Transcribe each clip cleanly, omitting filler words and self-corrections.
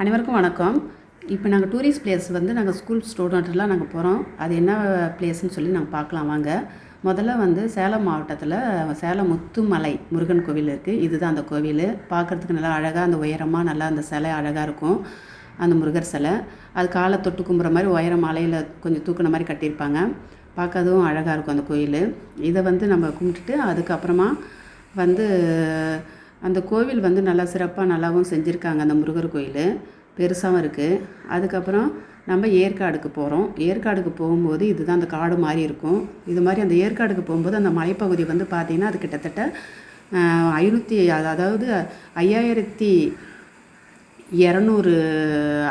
அனைவருக்கும் வணக்கம். இப்போ நாங்கள் டூரிஸ்ட் பிளேஸ் வந்து நாங்கள் ஸ்கூல் ஸ்டூடெண்ட்லாம் நாங்கள் போகிறோம். அது என்ன பிளேஸ்ன்னு சொல்லி நாங்கள் பார்க்கலாம் வாங்க. முதல்ல வந்து சேலம் மாவட்டத்தில் சேலம் முத்துமலை முருகன் கோவில் இருக்குது. இதுதான் அந்த கோவில். பார்க்குறதுக்கு நல்லா அழகாக அந்த உயரமாக நல்லா அந்த சிலை அழகாக இருக்கும். அந்த முருகர் சிலை அது காலை தொட்டு கும்புற மாதிரி உயரம் மலையில் கொஞ்சம் தூக்குன மாதிரி கட்டியிருப்பாங்க. பார்க்கறதும் அழகாக இருக்கும் அந்த கோயில். இதை வந்து நம்ம கும்பிட்டுட்டு அதுக்கப்புறமா வந்து அந்த கோவில் வந்து நல்லா சிறப்பாக நல்லாவும் செஞ்சுருக்காங்க. அந்த முருகர் கோயில் பெருசாகவும் இருக்குது. அதுக்கப்புறம் நம்ம ஏற்காடுக்கு போகிறோம். ஏற்காடுக்கு போகும்போது இதுதான் அந்த காடு மாதிரி இருக்கும். இது மாதிரி அந்த ஏற்காடுக்கு போகும்போது அந்த மலைப்பகுதி வந்து பார்த்திங்கன்னா அது கிட்டத்தட்ட 5200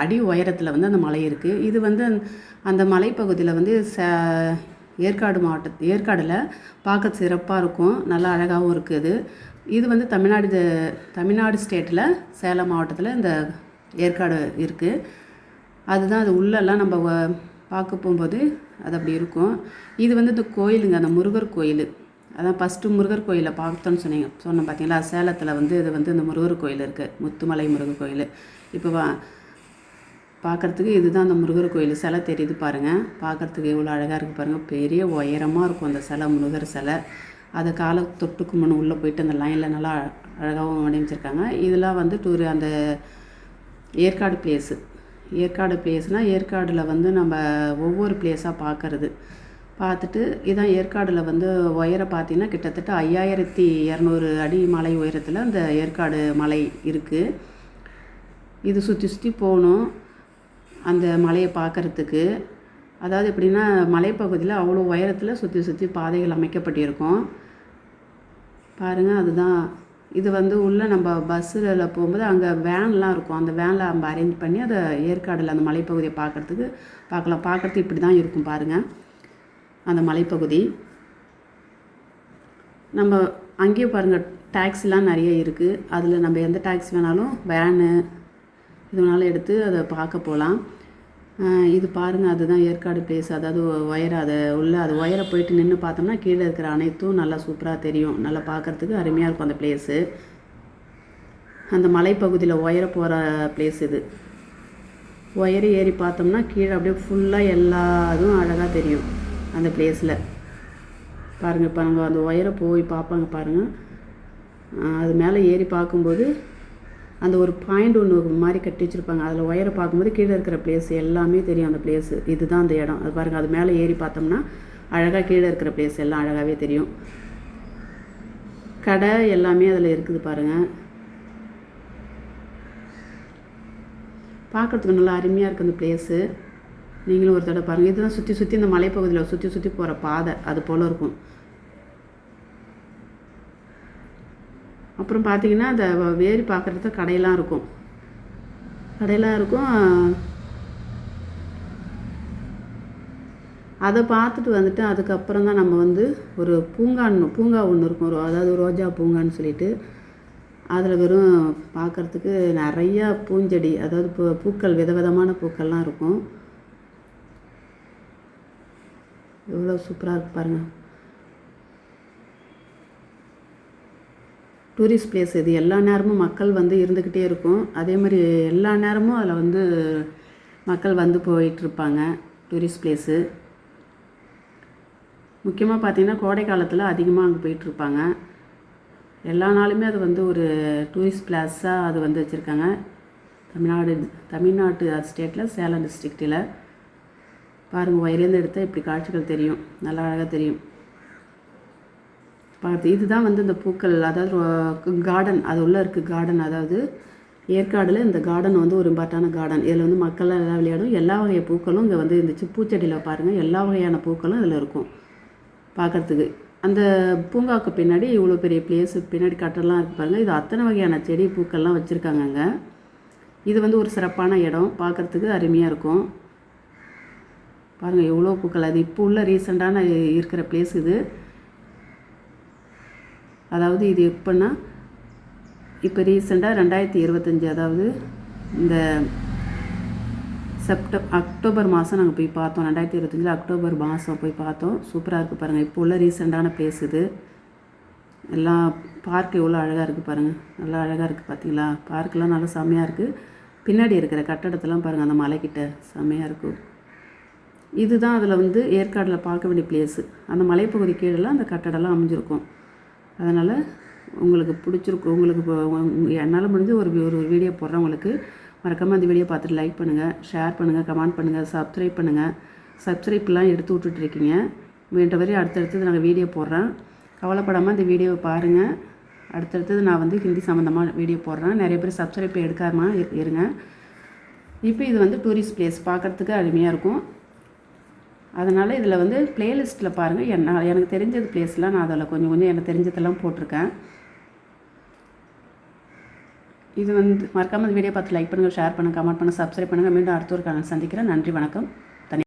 அடி உயரத்தில் வந்து அந்த மலை இருக்குது. இது வந்து அந்த மலைப்பகுதியில் வந்து ஏற்காடில் பார்க்க சிறப்பாக இருக்கும். நல்லா அழகாகவும் இருக்குது. இது வந்து தமிழ்நாடு ஸ்டேட்டில் சேலம் மாவட்டத்தில் இந்த ஏற்காடு இருக்குது. அதுதான் அது உள்ளெல்லாம் நம்ம பார்க்க போகும்போது அது அப்படி இருக்கும். இது வந்து இந்த கோயிலுங்க, அந்த முருகர் கோயில். அதான் ஃபஸ்ட்டு முருகர் கோயிலை பார்த்தோன்னு சொன்னேன் பார்த்தீங்களா. சேலத்தில் வந்து இது வந்து இந்த முருகர் கோயில் இருக்குது, முத்துமலை முருகர் கோயில். இப்போ பார்க்குறதுக்கு இதுதான் அந்த முருகர் கோயில் சிலை தெரியுது பாருங்கள். பார்க்குறதுக்கு எவ்வளோ அழகாக இருக்குது பாருங்கள். பெரிய உயரமாக இருக்கும் அந்த சிலை, முருகர் சிலை. அதை காலை தொட்டுக்குமுன்னு உள்ளே போயிட்டு அந்த லைனில் நல்லா அழகாகவும் வடிவமைச்சிருக்காங்க. இதெல்லாம் வந்து அந்த ஏற்காடு பிளேஸ்னால் ஏற்காடில் வந்து நம்ம ஒவ்வொரு பிளேஸாக பார்த்துட்டு இதான் ஏற்காடில் வந்து உயரம் பார்த்திங்கன்னா கிட்டத்தட்ட 5200 அடி மலை உயரத்தில் அந்த ஏற்காடு மலை இருக்குது. இது சுற்றி போகணும் அந்த மலையை பார்க்குறதுக்கு. அதாவது எப்படின்னா மலைப்பகுதியில் அவ்வளோ உயரத்தில் சுற்றி பாதைகள் அமைக்கப்பட்டிருக்கும் பாருங்கள். அதுதான் இது வந்து உள்ளே நம்ம பஸ்ஸில் போகும்போது அங்கே வேன்லாம் இருக்கும். அந்த வேனில் நம்ம அரேஞ்ச் பண்ணி அதை ஏற்காடில் அந்த மலைப்பகுதியை பார்க்குறதுக்கு இப்படி தான் இருக்கும் பாருங்கள் அந்த மலைப்பகுதி. நம்ம அங்கேயும் பாருங்கள் டாக்ஸிலாம் நிறைய இருக்குது. அதில் நம்ம எந்த டாக்ஸி வேணாலும் வேனு இது வேணாலும் எடுத்து அதை பார்க்க போகலாம். இது பாருங்கள் அதுதான் ஏற்காடு பிளேஸ். அதாவது அது உயர போயிட்டு நின்று பார்த்தோம்னா கீழே இருக்கிற அனைத்தும் நல்லா சூப்பராக தெரியும். நல்லா பார்க்குறதுக்கு அருமையாக இருக்கும் அந்த பிளேஸு. அந்த மலைப்பகுதியில் உயர போகிற பிளேஸ் இது. ஏறி பார்த்தோம்னா கீழே அப்படியே ஃபுல்லாக எல்லாதும் அழகாக தெரியும் அந்த பிளேஸில் பாருங்கள். இப்போ நாங்கள் அந்த உயர போய் பார்ப்பாங்க பாருங்கள். அது மேலே ஏறி பார்க்கும்போது அந்த ஒரு பாயிண்ட் ஒன்று மாதிரி கட்டி வச்சுருப்பாங்க. அதில் உயர பார்க்கும்போது கீழே இருக்கிற பிளேஸ் எல்லாமே தெரியும். அந்த பிளேஸு இதுதான் அந்த இடம். அது பாருங்கள். அது மேலே ஏறி பார்த்தோம்னா அழகாக கீழே இருக்கிற பிளேஸ் எல்லாம் அழகாகவே தெரியும். கடை எல்லாமே அதில் இருக்குது பாருங்கள். பார்க்குறதுக்கு நல்லா அருமையாக இருக்குது அந்த பிளேஸு. நீங்களும் ஒரு தடவை பாருங்கள். இதுதான் சுற்றி இந்த மலைப்பகுதியில் சுற்றி போகிற பாதை அது போல் இருக்கும். அப்புறம் பார்த்திங்கன்னா அந்த ஏறி பார்க்குறதுக்கு கடையெல்லாம் இருக்கும். அதை பார்த்துட்டு வந்துட்டு அதுக்கப்புறம் தான் நம்ம வந்து ஒரு பூங்கா ஒன்று இருக்கும். அதாவது ரோஜா பூங்கான்னு சொல்லிட்டு அதில் வெறும் பார்க்குறதுக்கு நிறையா பூஞ்செடி, அதாவது பூக்கள் விதவிதமான பூக்கள்லாம் இருக்கும். எவ்வளோ சூப்பராக இருக்குது பாருங்கள். டூரிஸ்ட் பிளேஸ் இது. எல்லா நேரமும் மக்கள் வந்து இருந்துக்கிட்டே இருக்கும். அதே மாதிரி எல்லா நேரமும் அதில் வந்து மக்கள் வந்து போயிட்டுருப்பாங்க. டூரிஸ்ட் பிளேஸு முக்கியமாக பார்த்திங்கன்னா கோடை காலத்தில் அதிகமாக அங்கே போயிட்டுருப்பாங்க. எல்லா நாளுமே அது வந்து ஒரு டூரிஸ்ட் பிளேஸாக அது வந்து வச்சுருக்காங்க. தமிழ்நாட்டு ஸ்டேட்டில் சேலம் டிஸ்ட்ரிக்டில் பாருங்கள். உயரேந்து எடுத்தால் இப்படி காட்சிகள் தெரியும். நல்லா அழகாக தெரியும். இதுதான் வந்து இந்த பூக்கள், அதாவது கார்டன் அது உள்ளே இருக்குது. கார்டன் அதாவது ஏற்காடில் இந்த கார்டன் வந்து ஒரு இம்பார்ட்டான கார்டன். இதில் வந்து மக்கள்லாம் எல்லாம் விளையாடும். எல்லா வகை பூக்களும் இங்கே வந்து இருந்துச்சு. பூச்செடியில் பாருங்கள் எல்லா வகையான பூக்களும் இதில் இருக்கும் பார்க்குறதுக்கு. அந்த பூங்காவுக்கு பின்னாடி இவ்வளோ பெரிய பிளேஸு பின்னாடி கட்டெல்லாம் இருக்குது பாருங்கள். இது அத்தனை வகையான செடி பூக்கள்லாம் வச்சுருக்காங்க அங்கே. இது வந்து ஒரு சிறப்பான இடம். பார்க்குறதுக்கு அருமையாக இருக்கும் பாருங்கள். எவ்வளோ பூக்கள். அது இப்போ உள்ள ரீசெண்டான இருக்கிற பிளேஸ் இது. அதாவது இது எப்போன்னா இப்போ ரீசெண்டாக 2025, அதாவது இந்த அக்டோபர் மாதம் நாங்கள் போய் பார்த்தோம். 2025 அக்டோபர் மாதம் போய் பார்த்தோம். சூப்பராக இருக்குது பாருங்கள். இப்போ உள்ள ரீசெண்டான பிளேஸ் இது. எல்லாம் பார்க் எவ்வளோ அழகாக இருக்குது பாருங்கள். நல்லா அழகாக இருக்குது பார்த்தீங்களா. பார்க்கெலாம் நல்லா செம்மையாக இருக்குது. பின்னாடி இருக்கிற கட்டடத்தெல்லாம் பாருங்கள், அந்த மலைக்கிட்ட செம்மையாக இருக்கும். இதுதான் அதில் வந்து ஏற்காடில் பார்க்க வேண்டிய பிளேஸு. அந்த மலைப்பகுதி கீழெல்லாம் அந்த கட்டடம்லாம் அமைஞ்சிருக்கும். அதனால் உங்களுக்கு பிடிச்சிருக்கும். உங்களுக்கு இப்போ என்னால் முடிஞ்ச ஒரு வீடியோ போடுறேன். உங்களுக்கு மறக்காமல் அந்த வீடியோ பார்த்துட்டு லைக் பண்ணுங்கள், ஷேர் பண்ணுங்கள், கமெண்ட் பண்ணுங்கள், சப்ஸ்கிரைப் பண்ணுங்கள். சப்ஸ்கிரைப்லாம் எடுத்து விட்டுட்ருக்கீங்க. வேண்ட வரை அடுத்தடுத்தது நாங்கள் வீடியோ போடுறேன். கவலைப்படாமல் இந்த வீடியோவை பாருங்கள். அடுத்தடுத்தது நான் வந்து ஹிந்தி சம்மந்தமாக வீடியோ போடுறேன். நிறைய பேர் சப்ஸ்கிரைப் எடுக்காமல் இருங்க. இப்போ இது வந்து டூரிஸ்ட் பிளேஸ், பார்க்குறதுக்கு அருமையாக இருக்கும். அதனால் இதில் வந்து ப்ளேலிஸ்ட்டில் பாருங்கள், எனக்கு தெரிஞ்சது பிளேஸ்லாம் நான் அதில் கொஞ்சம் எனக்கு தெரிஞ்சதெல்லாம் போட்டிருக்கேன். இது வந்து மறக்காமல் இந்த வீடியோ பார்த்து லைக் பண்ணுங்கள், ஷேர் பண்ணுங்கள், கமெண்ட் பண்ணுங்கள், சப்ஸ்கிரைப் பண்ணுங்கள். மீண்டும் அடுத்த ஒரு சந்திக்கிறேன். நன்றி, வணக்கம்.